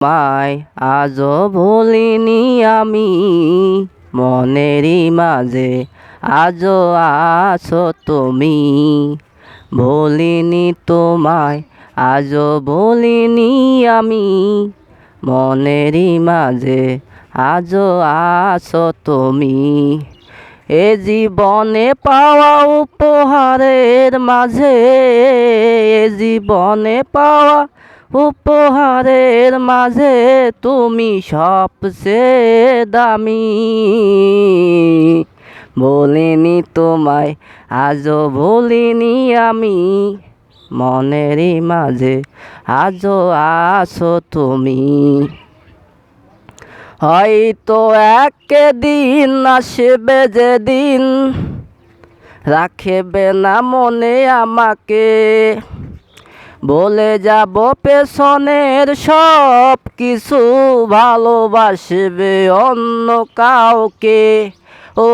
মায় আজও ভুলিনি আমি, মনেরই মাঝে আজও আছো তুমি। ভুলিনি তোমায়, আজও ভুলিনি আমি, মনেরই মাঝে আজও আছো তুমি। এ জীবনে পাওয়া উপহারের মাঝে, এ জীবনে পাওয়া উপহারের মাঝে তুমি সবচেয়ে দামি। বলিনি তোমায়, আজও ভুলিনি আমি, মনেরই মাঝে আজও আছো তুমি। হয়তো একদিন আসবে যেদিন রাখবে না মনে আমাকে, বলে যাব পেছনের সব কিছু, ভালোবাসবে অন্য কাউকে। ও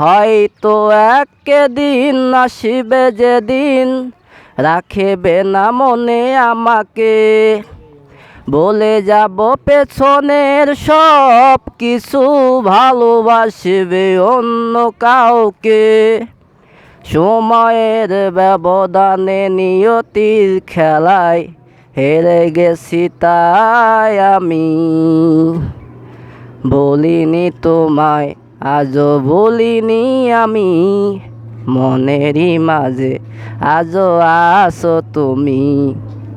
হয়তো একদিন আসবে যেদিন রাখবে না মনে আমাকে, বলে যাব পেছনের সব কিছু, ভালোবাসবে অন্য কাউকে। সময়ের ব্যবধানে নিয়তির খেলায় হেরে গেছি তাই আমি। বলিনি তোমায়, আজও বলিনি আমি, মনেরই মাঝে আজও আছো তুমি।